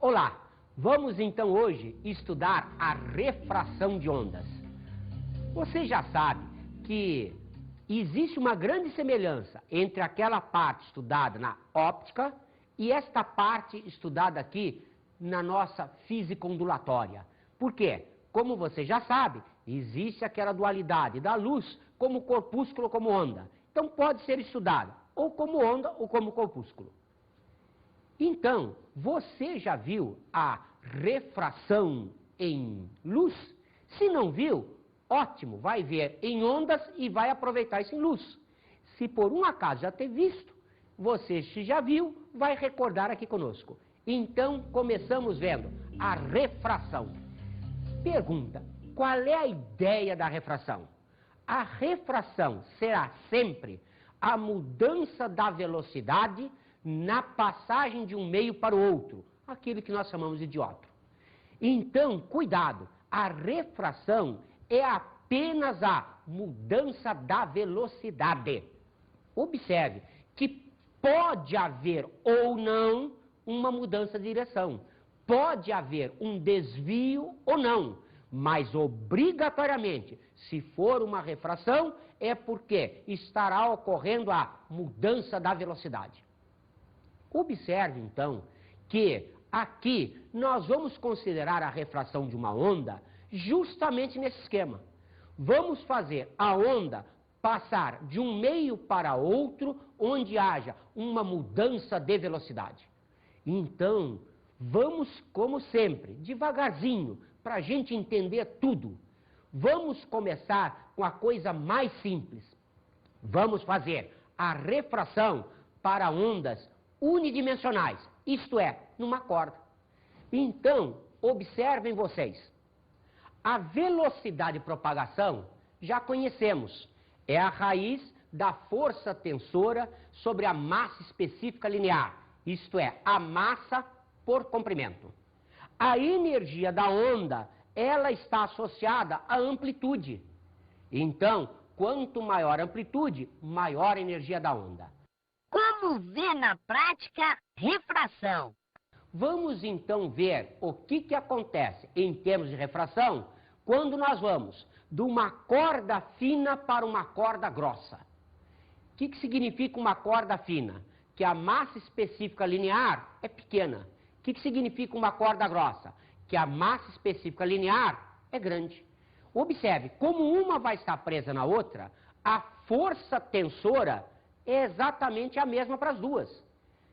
Olá, vamos então hoje estudar a refração de ondas. Você já sabe que existe uma grande semelhança entre aquela parte estudada na óptica e esta parte estudada aqui na nossa física ondulatória. Por quê? Como você já sabe, existe aquela dualidade da luz como corpúsculo, como onda. Então pode ser estudada ou como onda ou como corpúsculo. Então, você já viu a refração em luz? Se não viu, ótimo, vai ver em ondas e vai aproveitar isso em luz. Se por um acaso já ter visto, você se já viu, vai recordar aqui conosco. Então, começamos vendo a refração. Pergunta, qual é a ideia da refração? A refração será sempre a mudança da velocidade na passagem de um meio para o outro, aquilo que nós chamamos de diómetro. Então, cuidado, a refração é apenas a mudança da velocidade. Observe que pode haver ou não uma mudança de direção, pode haver um desvio ou não, mas obrigatoriamente, se for uma refração, é porque estará ocorrendo a mudança da velocidade. Observe, então, que aqui nós vamos considerar a refração de uma onda justamente nesse esquema. Vamos fazer a onda passar de um meio para outro onde haja uma mudança de velocidade. Então, vamos, como sempre, devagarzinho, para a gente entender tudo. Vamos começar com a coisa mais simples. Vamos fazer a refração para ondas unidimensionais, isto é, numa corda. Então, observem vocês. A velocidade de propagação já conhecemos. É a raiz da força tensora sobre a massa específica linear, isto é, a massa por comprimento. A energia da onda, ela está associada à amplitude. Então, quanto maior a amplitude, maior a energia da onda. Como ver na prática refração? Vamos então ver o que acontece em termos de refração quando nós vamos de uma corda fina para uma corda grossa. O que significa uma corda fina? Que a massa específica linear é pequena. O que significa uma corda grossa? Que a massa específica linear é grande. Observe, como uma vai estar presa na outra, a força tensora é exatamente a mesma para as duas.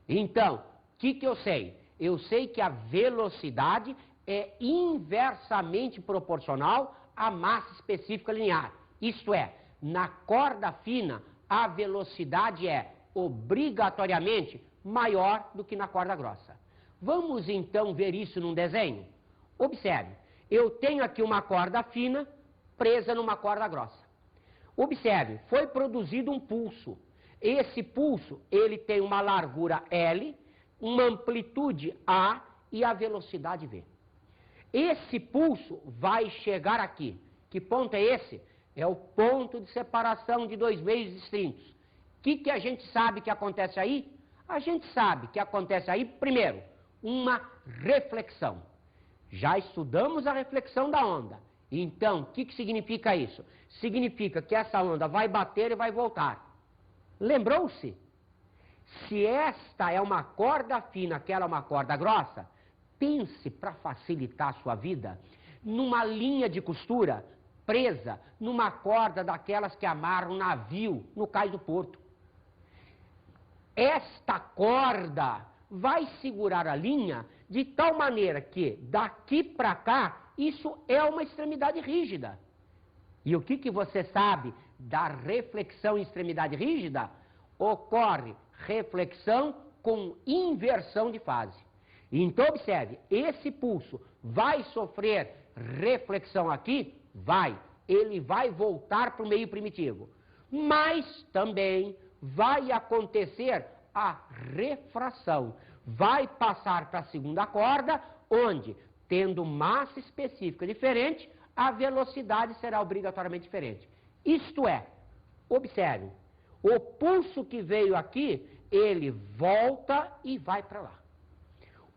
Então, o que eu sei? Eu sei que a velocidade é inversamente proporcional à massa específica linear. Isto é, na corda fina, a velocidade é obrigatoriamente maior do que na corda grossa. Vamos então ver isso num desenho? Observe, eu tenho aqui uma corda fina presa numa corda grossa. Observe, foi produzido um pulso. Esse pulso, ele tem uma largura L, uma amplitude A e a velocidade V. Esse pulso vai chegar aqui. Que ponto é esse? É o ponto de separação de dois meios distintos. O que a gente sabe que acontece aí? A gente sabe que acontece aí, primeiro, uma reflexão. Já estudamos a reflexão da onda. Então, o que significa isso? Significa que essa onda vai bater e vai voltar. Lembrou-se? Se esta é uma corda fina, aquela é uma corda grossa, pense, para facilitar a sua vida, numa linha de costura presa numa corda daquelas que amarram um navio no cais do porto. Esta corda vai segurar a linha de tal maneira que daqui para cá isso é uma extremidade rígida. E o que você sabe da reflexão em extremidade rígida? Ocorre reflexão com inversão de fase. Então observe, esse pulso vai sofrer reflexão aqui? Vai. Ele vai voltar para o meio primitivo. Mas também vai acontecer a refração. Vai passar para a segunda corda, onde, tendo massa específica diferente, a velocidade será obrigatoriamente diferente. Isto é, observe, o pulso que veio aqui, ele volta e vai para lá.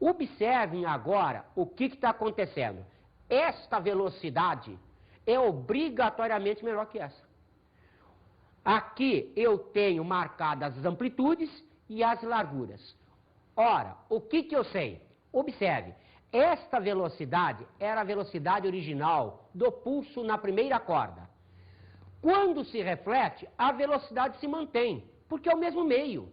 Observem agora o que está acontecendo. Esta velocidade é obrigatoriamente menor que essa. Aqui eu tenho marcadas as amplitudes e as larguras. Ora, o que eu sei? Observe, esta velocidade era a velocidade original do pulso na primeira corda. Quando se reflete, a velocidade se mantém, porque é o mesmo meio.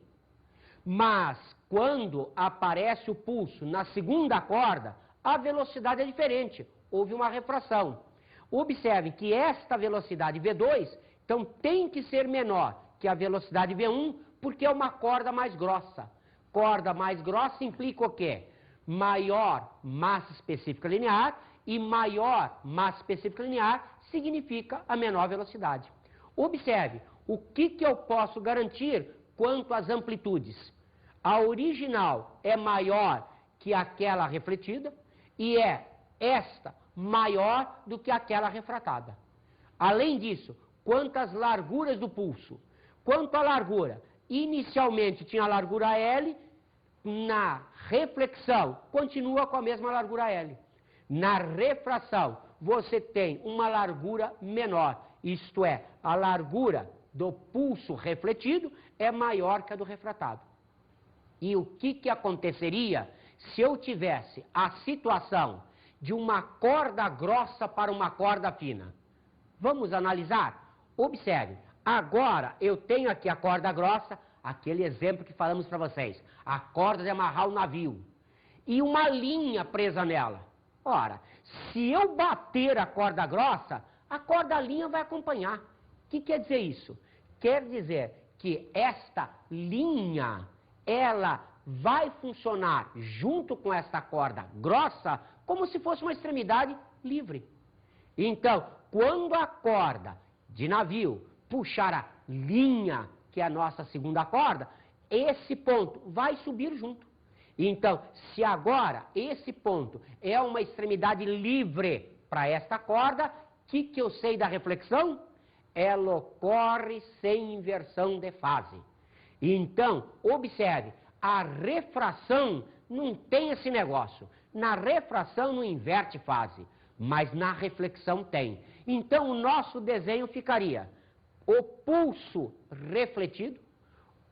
Mas, quando aparece o pulso na segunda corda, a velocidade é diferente, houve uma refração. Observe que esta velocidade V2, então, tem que ser menor que a velocidade V1, porque é uma corda mais grossa. Corda mais grossa implica o quê? Maior massa específica linear, e maior massa específica linear significa a menor velocidade. Observe, o que eu posso garantir quanto às amplitudes? A original é maior que aquela refletida e é esta maior do que aquela refratada. Além disso, quanto às larguras do pulso? Quanto à largura, inicialmente tinha a largura L, na reflexão continua com a mesma largura L. Na refração, você tem uma largura menor, isto é, a largura do pulso refletido é maior que a do refratado. E o que aconteceria se eu tivesse a situação de uma corda grossa para uma corda fina? Vamos analisar? Observe, agora eu tenho aqui a corda grossa, aquele exemplo que falamos para vocês, a corda de amarrar o navio, e uma linha presa nela. Ora, se eu bater a corda grossa, a corda linha vai acompanhar. O que quer dizer isso? Quer dizer que esta linha, ela vai funcionar junto com esta corda grossa como se fosse uma extremidade livre. Então, quando a corda de navio puxar a linha, que é a nossa segunda corda, esse ponto vai subir junto. Então, se agora esse ponto é uma extremidade livre para esta corda, o que eu sei da reflexão? Ela ocorre sem inversão de fase. Então, observe, a refração não tem esse negócio. Na refração não inverte fase, mas na reflexão tem. Então, o nosso desenho ficaria o pulso refletido,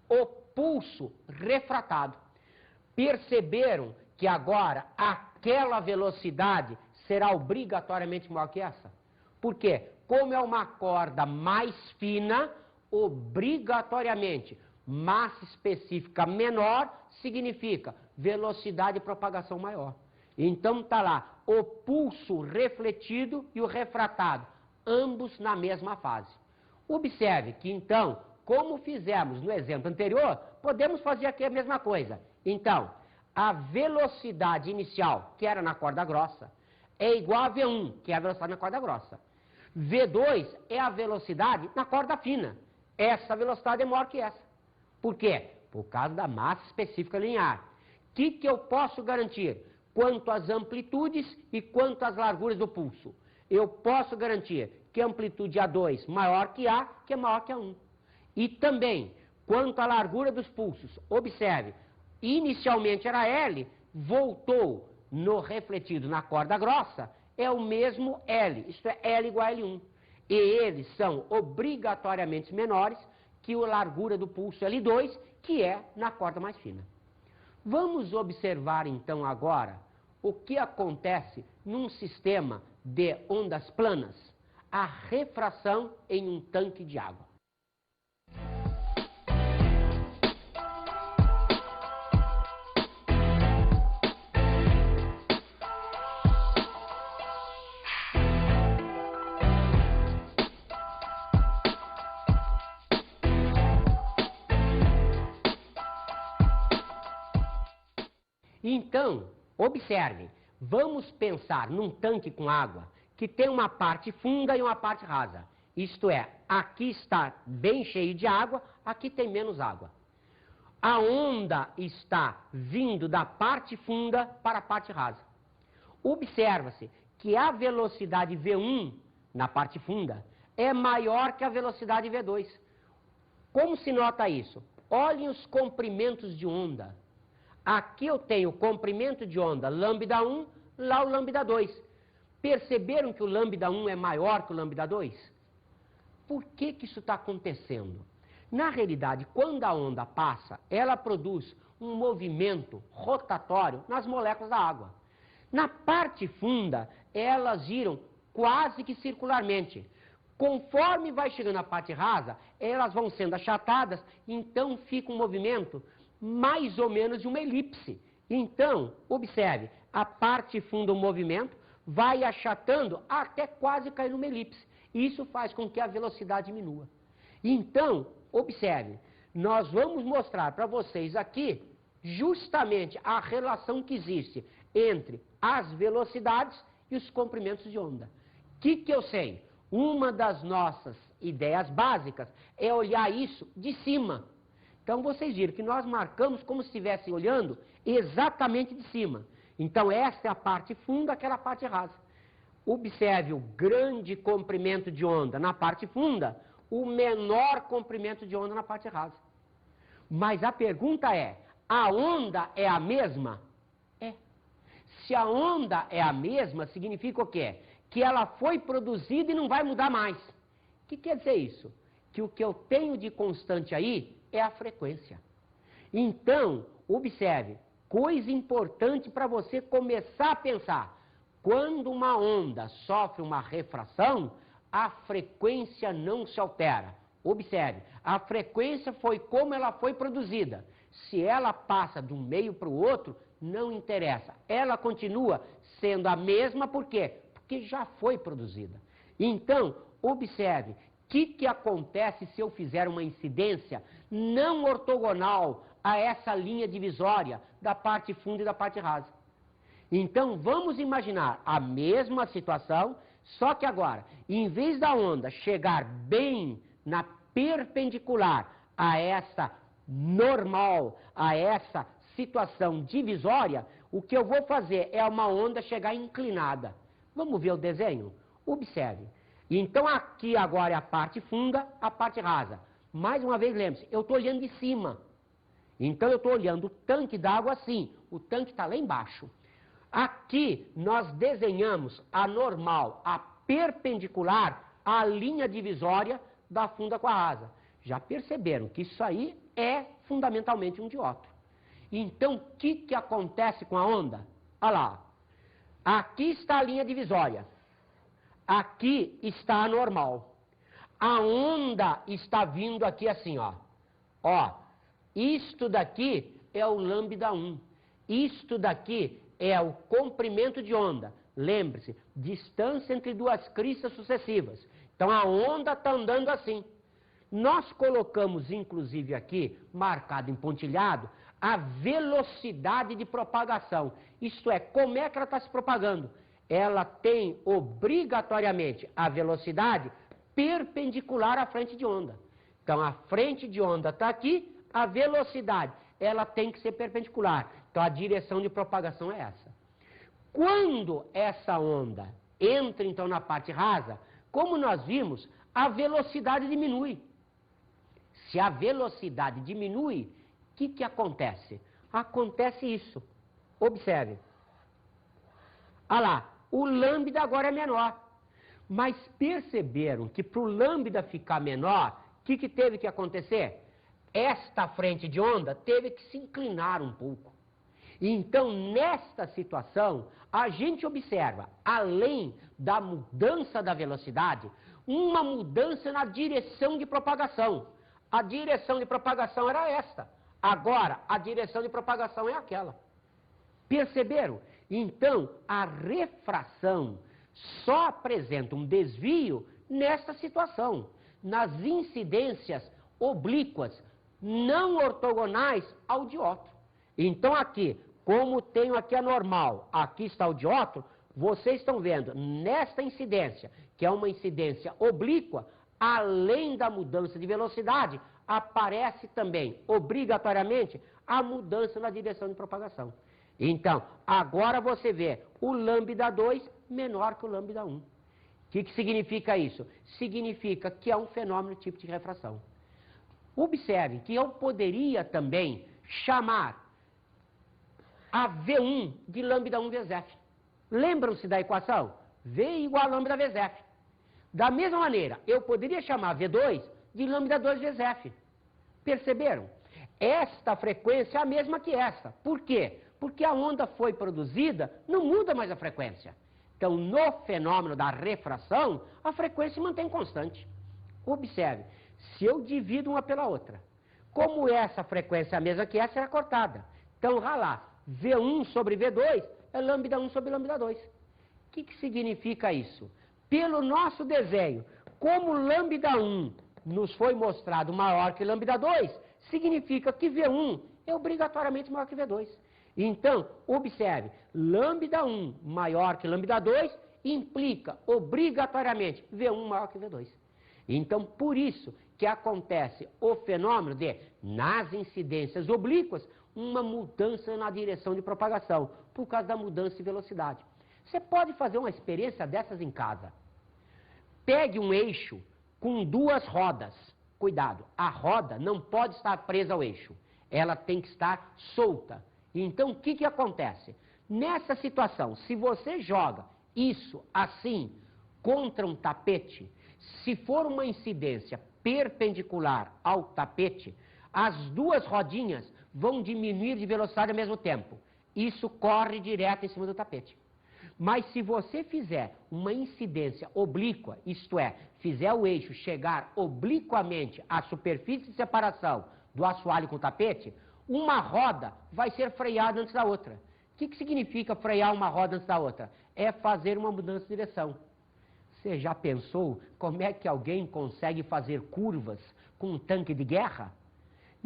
o pulso refratado. Perceberam que agora aquela velocidade será obrigatoriamente maior que essa? Por quê? Como é uma corda mais fina, obrigatoriamente massa específica menor significa velocidade de propagação maior. Então está lá o pulso refletido e o refratado, ambos na mesma fase. Observe que então, como fizemos no exemplo anterior, podemos fazer aqui a mesma coisa. Então, a velocidade inicial, que era na corda grossa, é igual a V1, que é a velocidade na corda grossa. V2 é a velocidade na corda fina. Essa velocidade é maior que essa. Por quê? Por causa da massa específica linear. O que eu posso garantir? Quanto às amplitudes e quanto às larguras do pulso. Eu posso garantir que a amplitude A2 maior que A, que é maior que A1. E também, quanto à largura dos pulsos, observe, inicialmente era L, voltou no refletido na corda grossa, é o mesmo L, isto é, L igual a L1. E eles são obrigatoriamente menores que a largura do pulso L2, que é na corda mais fina. Vamos observar então agora o que acontece num sistema de ondas planas, a refração em um tanque de água. Então, observe, vamos pensar num tanque com água que tem uma parte funda e uma parte rasa. Isto é, aqui está bem cheio de água, aqui tem menos água. A onda está vindo da parte funda para a parte rasa. Observa-se que a velocidade V1 na parte funda é maior que a velocidade V2. Como se nota isso? Olhem os comprimentos de onda. Aqui eu tenho o comprimento de onda lambda 1, lá o lambda 2. Perceberam que o lambda 1 é maior que o lambda 2? Por que isso está acontecendo? Na realidade, quando a onda passa, ela produz um movimento rotatório nas moléculas da água. Na parte funda, elas giram quase que circularmente. Conforme vai chegando à parte rasa, elas vão sendo achatadas, então fica um movimento mais ou menos de uma elipse. Então, observe, a parte funda o movimento, vai achatando até quase cair numa elipse. Isso faz com que a velocidade diminua. Então, observe, nós vamos mostrar para vocês aqui justamente a relação que existe entre as velocidades e os comprimentos de onda. O que eu sei? Uma das nossas ideias básicas é olhar isso de cima. Então, vocês viram que nós marcamos como se estivessem olhando exatamente de cima. Então, essa é a parte funda, aquela parte rasa. Observe o grande comprimento de onda na parte funda, o menor comprimento de onda na parte rasa. Mas a pergunta é, a onda é a mesma? É. Se a onda é a mesma, significa o quê? Que ela foi produzida e não vai mudar mais. O que quer dizer isso? Que o que eu tenho de constante aí é a frequência. Então, observe, coisa importante para você começar a pensar. Quando uma onda sofre uma refração, a frequência não se altera. Observe, a frequência foi como ela foi produzida. Se ela passa de um meio para o outro, não interessa. Ela continua sendo a mesma, por quê? Porque já foi produzida. Então, observe, o que acontece se eu fizer uma incidência não ortogonal a essa linha divisória da parte funda e da parte rasa? Então, vamos imaginar a mesma situação, só que agora, em vez da onda chegar bem na perpendicular a essa normal, a essa situação divisória, o que eu vou fazer é uma onda chegar inclinada. Vamos ver o desenho? Observe. Então, aqui agora é a parte funda, a parte rasa. Mais uma vez, lembre-se, eu estou olhando de cima. Então, eu estou olhando o tanque d'água assim. O tanque está lá embaixo. Aqui, nós desenhamos a normal, a perpendicular à linha divisória da funda com a rasa. Já perceberam que isso aí é fundamentalmente um diótro. Então, o que acontece com a onda? Olha lá. Aqui está a linha divisória. Aqui está a normal. A onda está vindo aqui assim, ó. Ó, isto daqui é o lambda 1. Isto daqui é o comprimento de onda. Lembre-se, distância entre duas cristas sucessivas. Então, a onda está andando assim. Nós colocamos, inclusive aqui, marcado em pontilhado, a velocidade de propagação. Isto é, como é que ela está se propagando? Ela tem, obrigatoriamente, a velocidade perpendicular à frente de onda. Então, a frente de onda está aqui, a velocidade, ela tem que ser perpendicular. Então, a direção de propagação é essa. Quando essa onda entra, então, na parte rasa, como nós vimos, a velocidade diminui. Se a velocidade diminui, o que acontece? Acontece isso. Observe. Olha lá, o lambda agora é menor. Mas perceberam que para o lambda ficar menor, o que teve que acontecer? Esta frente de onda teve que se inclinar um pouco. Então, nesta situação, a gente observa, além da mudança da velocidade, uma mudança na direção de propagação. A direção de propagação era esta. Agora, a direção de propagação é aquela. Perceberam? Então, a refração só apresenta um desvio nessa situação, nas incidências oblíquas, não ortogonais ao diótro. Então, aqui, como tenho aqui a normal, aqui está o diótro, vocês estão vendo, nesta incidência, que é uma incidência oblíqua, além da mudança de velocidade, aparece também, obrigatoriamente, a mudança na direção de propagação. Então, agora você vê o lambda 2 menor que o lambda 1. O que significa isso? Significa que é um fenômeno tipo de refração. Observe que eu poderia também chamar a V1 de lambda 1 vezes F. Lembram-se da equação? V igual a lambda vezes F. Da mesma maneira, eu poderia chamar V2 de lambda 2 vezes F. Perceberam? Esta frequência é a mesma que essa. Por quê? Porque a onda foi produzida, não muda mais a frequência. Então, no fenômeno da refração, a frequência se mantém constante. Observe, se eu divido uma pela outra, como essa frequência é a mesma que essa, será cortada. Então, olha lá, V1 sobre V2 é lambda 1 sobre lambda 2. O que significa isso? Pelo nosso desenho, como lambda 1 nos foi mostrado maior que lambda 2, significa que V1 é obrigatoriamente maior que V2. Então, observe, lambda 1 maior que lambda 2 implica obrigatoriamente V1 maior que V2. Então, por isso que acontece o fenômeno de, nas incidências oblíquas, uma mudança na direção de propagação, por causa da mudança de velocidade. Você pode fazer uma experiência dessas em casa. Pegue um eixo com duas rodas. Cuidado, a roda não pode estar presa ao eixo. Ela tem que estar solta. Então, o que acontece? Nessa situação, se você joga isso assim contra um tapete, se for uma incidência perpendicular ao tapete, as duas rodinhas vão diminuir de velocidade ao mesmo tempo. Isso corre direto em cima do tapete. Mas se você fizer uma incidência oblíqua, isto é, fizer o eixo chegar obliquamente à superfície de separação do assoalho com o tapete, uma roda vai ser freada antes da outra. O que significa frear uma roda antes da outra? É fazer uma mudança de direção. Você já pensou como é que alguém consegue fazer curvas com um tanque de guerra?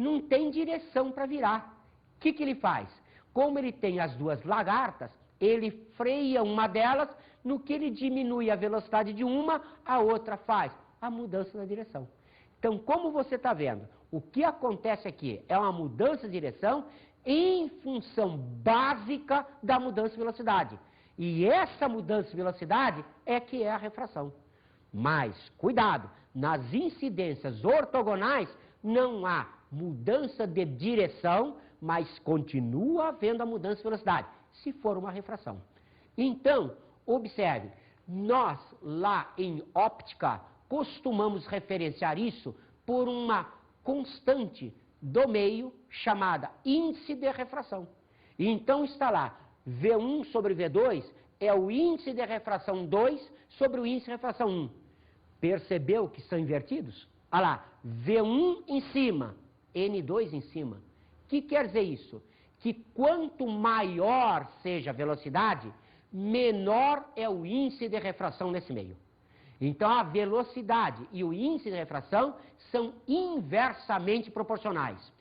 Não tem direção para virar. O que ele faz? Como ele tem as duas lagartas, ele freia uma delas, no que ele diminui a velocidade de uma, a outra faz a mudança na direção. Então, como você está vendo, o que acontece aqui é uma mudança de direção em função básica da mudança de velocidade. E essa mudança de velocidade é que é a refração. Mas, cuidado, nas incidências ortogonais não há mudança de direção, mas continua havendo a mudança de velocidade, se for uma refração. Então, observe, nós lá em óptica costumamos referenciar isso por uma constante do meio chamada índice de refração. Então está lá, V1 sobre V2 é o índice de refração 2 sobre o índice de refração 1. Percebeu que são invertidos? Olha lá, V1 em cima, N2 em cima. O que quer dizer isso? Que quanto maior seja a velocidade, menor é o índice de refração nesse meio. Então a velocidade e o índice de refração são inversamente proporcionais.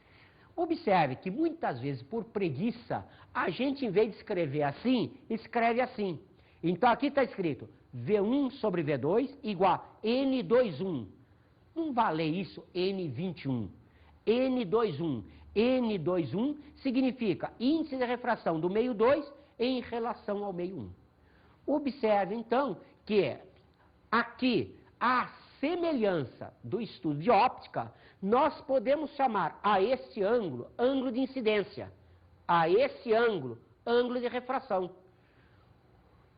Observe que muitas vezes, por preguiça, a gente, em vez de escrever assim, escreve assim. Então aqui está escrito V1 sobre V2 igual a N21. Não vale isso N21. N21. N21 significa índice de refração do meio 2 em relação ao meio 1. Observe, então, que aqui, a semelhança do estudo de óptica, nós podemos chamar a esse ângulo, ângulo de incidência, a esse ângulo, ângulo de refração.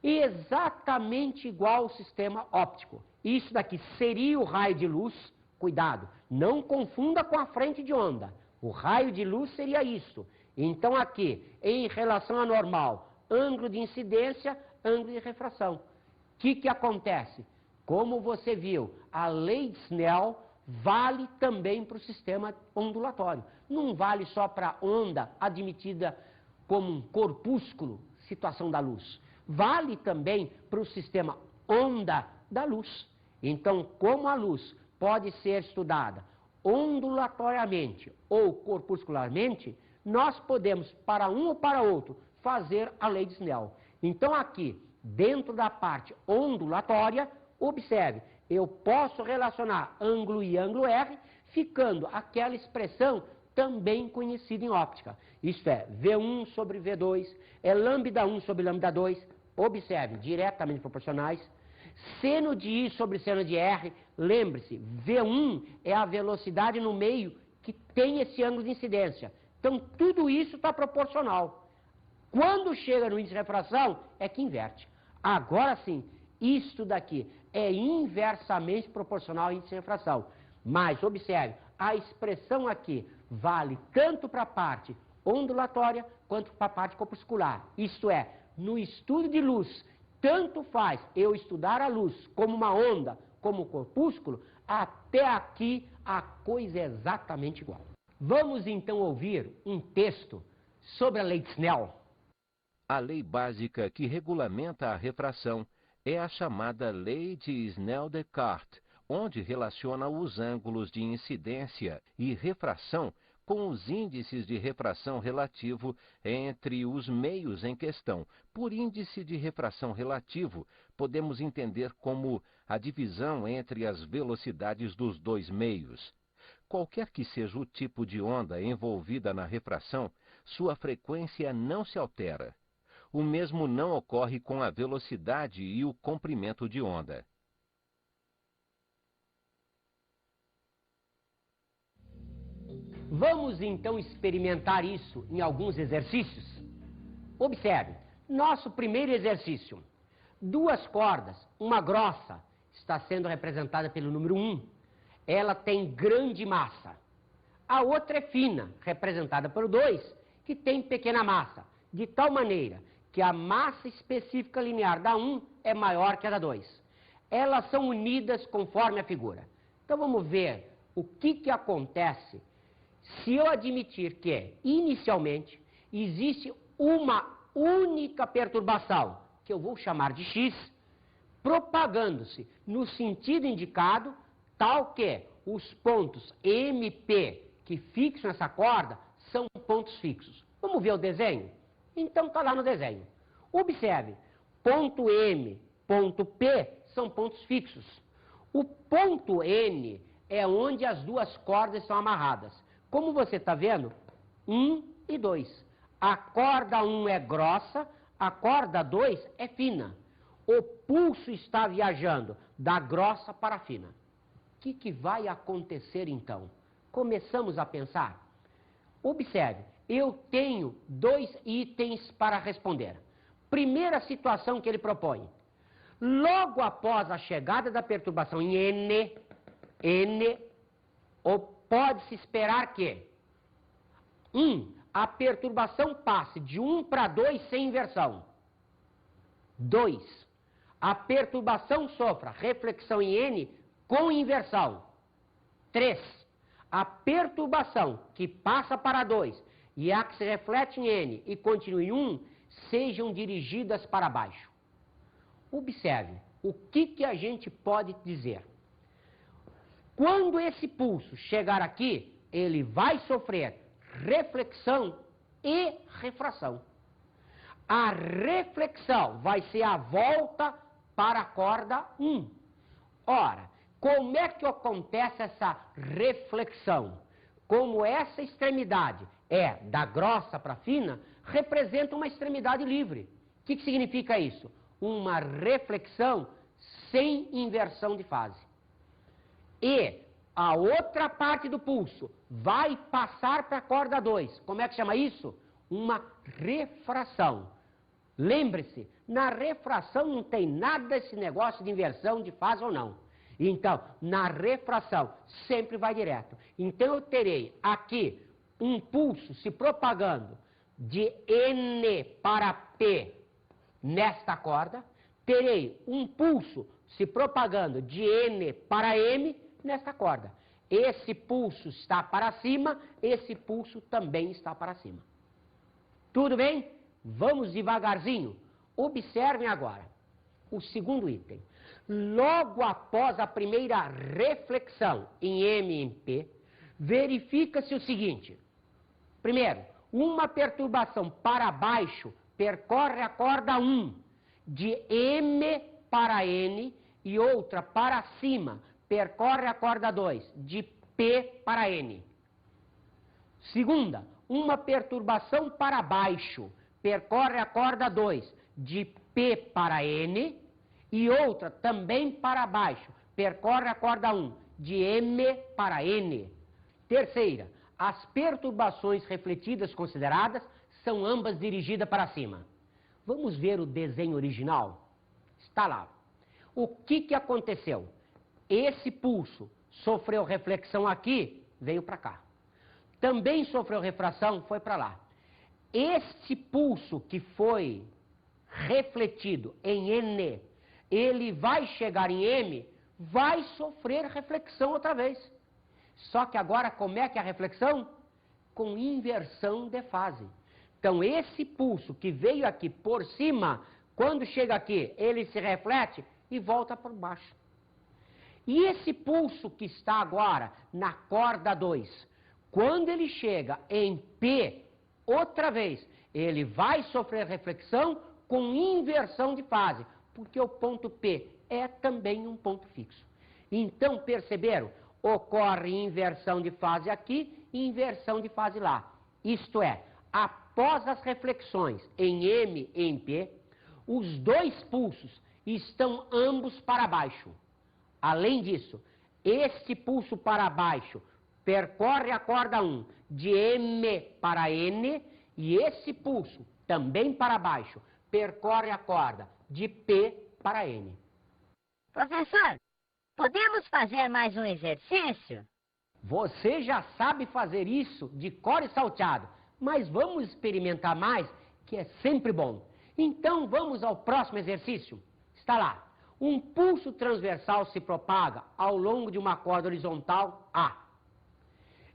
Exatamente igual ao sistema óptico. Isso daqui seria o raio de luz, cuidado, não confunda com a frente de onda. O raio de luz seria isso. Então aqui, em relação à normal, ângulo de incidência, ângulo de refração. O que acontece? Como você viu, a lei de Snell vale também para o sistema ondulatório. Não vale só para a onda admitida como um corpúsculo, situação da luz. Vale também para o sistema onda da luz. Então, como a luz pode ser estudada ondulatoriamente ou corpuscularmente, nós podemos, para um ou para outro, fazer a lei de Snell. Então, aqui, dentro da parte ondulatória, observe, eu posso relacionar ângulo I e ângulo R, ficando aquela expressão também conhecida em óptica. Isto é, V1 sobre V2, é lambda 1 sobre lambda 2, observe, diretamente proporcionais. Seno de I sobre seno de R, lembre-se, V1 é a velocidade no meio que tem esse ângulo de incidência. Então, tudo isso está proporcional. Quando chega no índice de refração, é que inverte. Agora sim, isto daqui é inversamente proporcional ao índice de refração. Mas, observe, a expressão aqui vale tanto para a parte ondulatória quanto para a parte corpuscular. Isto é, no estudo de luz, tanto faz eu estudar a luz como uma onda, como corpúsculo, até aqui a coisa é exatamente igual. Vamos então ouvir um texto sobre a lei de Snell. A lei básica que regulamenta a refração é a chamada lei de Snell-Descartes, onde relaciona os ângulos de incidência e refração com os índices de refração relativo entre os meios em questão. Por índice de refração relativo, podemos entender como a divisão entre as velocidades dos dois meios. Qualquer que seja o tipo de onda envolvida na refração, sua frequência não se altera. O mesmo não ocorre com a velocidade e o comprimento de onda. Vamos então experimentar isso em alguns exercícios? Observe, nosso primeiro exercício. Duas cordas, uma grossa, está sendo representada pelo número 1. Ela tem grande massa. A outra é fina, representada pelo 2, que tem pequena massa, de tal maneira que a massa específica linear da 1 é maior que a da 2. Elas são unidas conforme a figura. Então vamos ver o que acontece se eu admitir que, inicialmente, existe uma única perturbação, que eu vou chamar de x, propagando-se no sentido indicado, tal que os pontos MP que fixam essa corda são pontos fixos. Vamos ver o desenho? Então está lá no desenho. Observe, ponto M, ponto P são pontos fixos. O ponto N é onde as duas cordas estão amarradas. Como você está vendo, 1 e 2. A corda 1 é grossa, a corda 2 é fina. O pulso está viajando da grossa para a fina. O que vai acontecer então? Começamos a pensar. Observe, eu tenho 2 itens para responder. Primeira situação que ele propõe. Logo após a chegada da perturbação em N, pode-se esperar que 1. A perturbação passe de 1 para 2 sem inversão. 2. A perturbação sofra reflexão em N com inversão. 3. A perturbação que passa para 2 e a que se reflete em N e continua em 1 sejam dirigidas para baixo. Observe, o que a gente pode dizer? Quando esse pulso chegar aqui, ele vai sofrer reflexão e refração. A reflexão vai ser a volta para a corda 1. Ora, como é que acontece essa reflexão? Como essa extremidade é da grossa para a fina, representa uma extremidade livre. O que significa isso? Uma reflexão sem inversão de fase. E a outra parte do pulso vai passar para a corda 2. Como é que chama isso? Uma refração. Lembre-se, na refração não tem nada desse negócio de inversão de fase ou não. Então, na refração, sempre vai direto. Então, eu terei aqui um pulso se propagando de N para P nesta corda. Terei um pulso se propagando de N para M nesta corda. Esse pulso está para cima, esse pulso também está para cima. Tudo bem? Vamos devagarzinho. Observem agora o segundo item. Logo após a primeira reflexão em M e em P, verifica-se o seguinte. Primeiro, uma perturbação para baixo percorre a corda 1 de M para N e outra para cima percorre a corda 2, de P para N. Segunda, uma perturbação para baixo percorre a corda 2, de P para N, e outra também para baixo, percorre a corda 1, de M para N. Terceira, as perturbações refletidas consideradas são ambas dirigidas para cima. Vamos ver o desenho original? Está lá. O que aconteceu? Esse pulso sofreu reflexão aqui, veio para cá. Também sofreu refração, foi para lá. Este pulso que foi refletido em N, ele vai chegar em M, vai sofrer reflexão outra vez. Só que agora como é que é a reflexão? Com inversão de fase. Então esse pulso que veio aqui por cima, quando chega aqui, ele se reflete e volta por baixo. E esse pulso que está agora na corda 2, quando ele chega em P, outra vez, ele vai sofrer reflexão com inversão de fase, porque o ponto P é também um ponto fixo. Então, perceberam? Ocorre inversão de fase aqui e inversão de fase lá. Isto é, após as reflexões em M e em P, os dois pulsos estão ambos para baixo. Além disso, este pulso para baixo percorre a corda 1 de M para N e esse pulso, também para baixo, percorre a corda de P para N. Professor, podemos fazer mais um exercício? Você já sabe fazer isso de cor e salteado, mas vamos experimentar mais, que é sempre bom. Então vamos ao próximo exercício. Está lá. Um pulso transversal se propaga ao longo de uma corda horizontal A.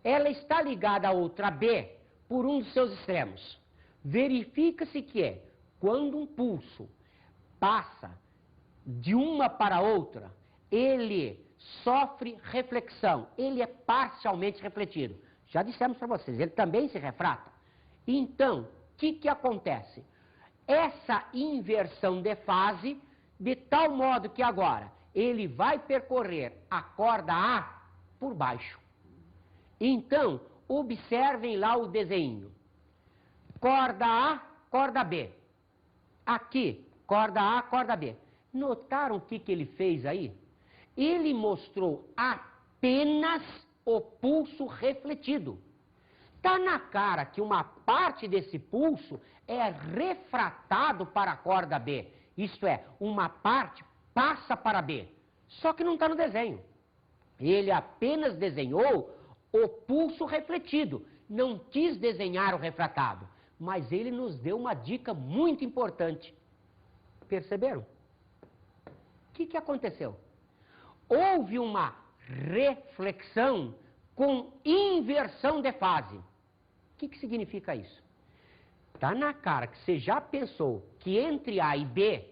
Ela está ligada a outra B por um dos seus extremos. Verifica-se que, quando um pulso passa de uma para outra, ele sofre reflexão, ele é parcialmente refletido. Já dissemos para vocês, ele também se refrata. Então, o que acontece? Essa inversão de fase, de tal modo que agora ele vai percorrer a corda A por baixo. Então, observem lá o desenho. Corda A, corda B. Aqui, corda A, corda B. Notaram o que ele fez aí? Ele mostrou apenas o pulso refletido. Está na cara que uma parte desse pulso é refratado para a corda B. Isto é, uma parte passa para B. Só que não está no desenho. Ele apenas desenhou o pulso refletido. Não quis desenhar o refratado. Mas ele nos deu uma dica muito importante. Perceberam? O que aconteceu? Houve uma reflexão com inversão de fase. O que significa isso? Está na cara que você já pensou que entre A e B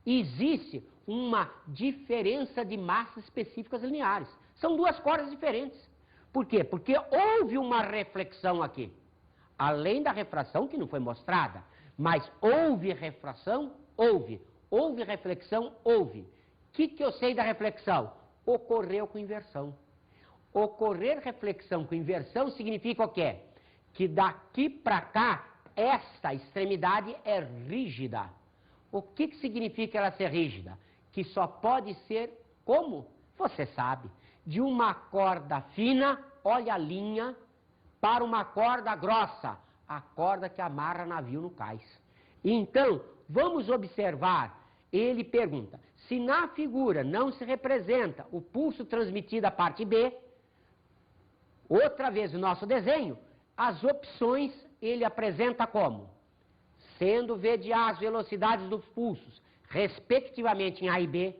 existe uma diferença de massas específicas lineares. São duas cordas diferentes. Por quê? Porque houve uma reflexão aqui. Além da refração que não foi mostrada, mas houve refração? Houve. Houve reflexão? Houve. O que eu sei da reflexão? Ocorreu com inversão. Ocorrer reflexão com inversão significa o quê? Que daqui para cá, esta extremidade é rígida. O que significa ela ser rígida? Que só pode ser como? Você sabe. De uma corda fina, olha a linha, para uma corda grossa, a corda que amarra navio no cais. Então, vamos observar. Ele pergunta, se na figura não se representa o pulso transmitido à parte B, outra vez o nosso desenho, as opções ele apresenta como? Sendo V de A as velocidades dos pulsos, respectivamente em A e B,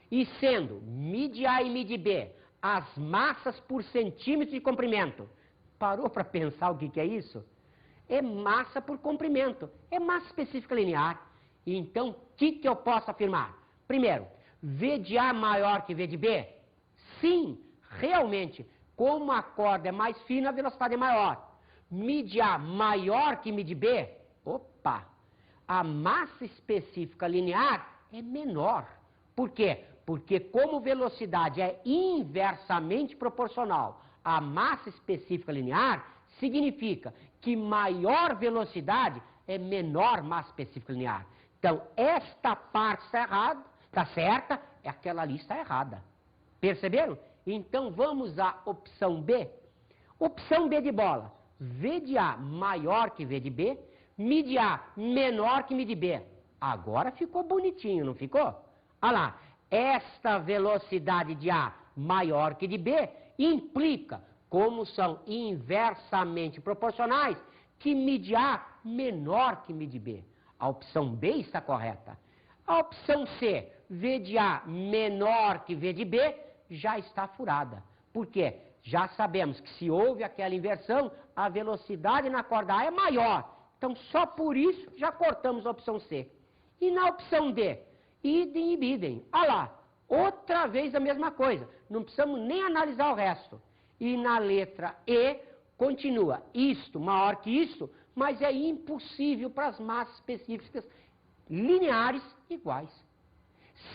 e sendo Mi de A e Mi de B as massas por centímetro de comprimento. Parou para pensar o que é isso? É massa por comprimento, é massa específica linear. Então, o que eu posso afirmar? Primeiro, V de A maior que V de B? Sim, realmente, como a corda é mais fina, a velocidade é maior. Mi de A maior que Mi de B? Opa! A massa específica linear é menor. Por quê? Porque como velocidade é inversamente proporcional à massa específica linear, significa que maior velocidade é menor massa específica linear. Então, esta parte está errada, está certa, aquela ali está errada. Perceberam? Então, vamos à opção B. Opção B de bola. V de A maior que V de B, Mi de A menor que Mi de B. Agora ficou bonitinho, não ficou? Olha lá, esta velocidade de A maior que de B implica, como são inversamente proporcionais, que Mi de A menor que Mi de B. A opção B está correta. A opção C, V de A menor que V de B, já está furada. Por quê? Já sabemos que se houve aquela inversão, a velocidade na corda A é maior. Então, só por isso, já cortamos a opção C. E na opção D, idem e bidem. Olha lá, outra vez a mesma coisa. Não precisamos nem analisar o resto. E na letra E, continua isto maior que isto, mas é impossível para as massas específicas lineares iguais.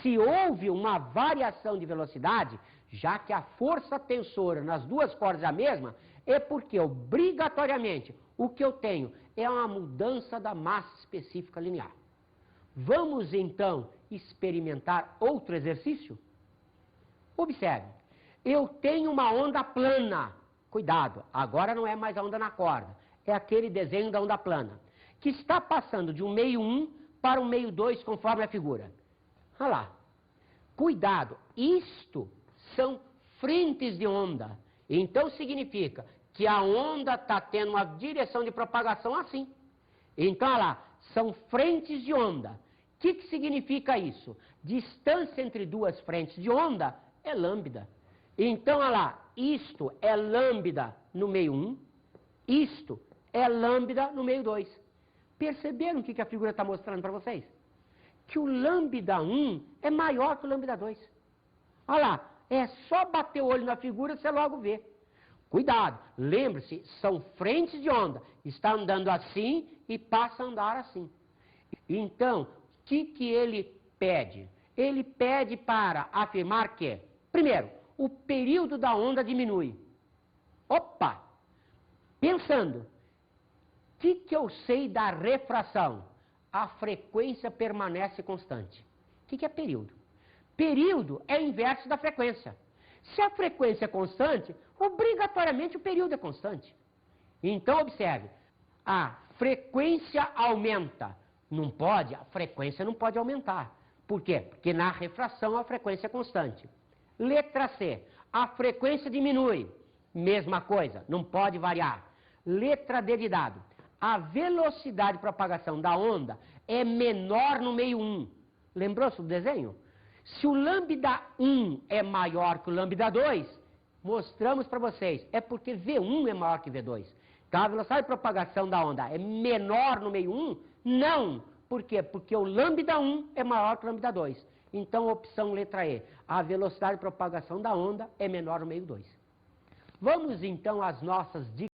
Se houve uma variação de velocidade, já que a força tensora nas duas cordas é a mesma, é porque obrigatoriamente o que eu tenho é uma mudança da massa específica linear. Vamos então experimentar outro exercício? Observe, eu tenho uma onda plana. Cuidado, agora não é mais a onda na corda, é aquele desenho da onda plana, que está passando de um meio 1 para um meio 2, conforme a figura. Olha lá, cuidado, isto são frentes de onda. Então significa que a onda está tendo uma direção de propagação assim. Então, olha lá, são frentes de onda. O que significa isso? Distância entre duas frentes de onda é lambda. Então, olha lá, isto é lambda no meio 1, isto é lambda no meio 2. Perceberam o que a figura está mostrando para vocês? Que o lambda 1 é maior que o lambda 2. Olha lá, é só bater o olho na figura, você logo vê. Cuidado, lembre-se, são frentes de onda. Está andando assim e passa a andar assim. Então, o que ele pede? Ele pede para afirmar que, primeiro, o período da onda diminui. Opa! Pensando, o que eu sei da refração? A frequência permanece constante. O que é período? Período é inverso da frequência. Se a frequência é constante, obrigatoriamente o período é constante. Então, observe, a frequência aumenta. Não pode, a frequência não pode aumentar. Por quê? Porque na refração a frequência é constante. Letra C, a frequência diminui. Mesma coisa, não pode variar. Letra D de dado, a velocidade de propagação da onda é menor no meio 1. Lembrou-se do desenho? Se o lambda 1 é maior que o lambda 2, mostramos para vocês, é porque V1 é maior que V2. Então a velocidade de propagação da onda é menor no meio 1? Não. Por quê? Porque o lambda 1 é maior que o lambda 2. Então, opção letra E, a velocidade de propagação da onda é menor no meio 2. Vamos então às nossas dicas.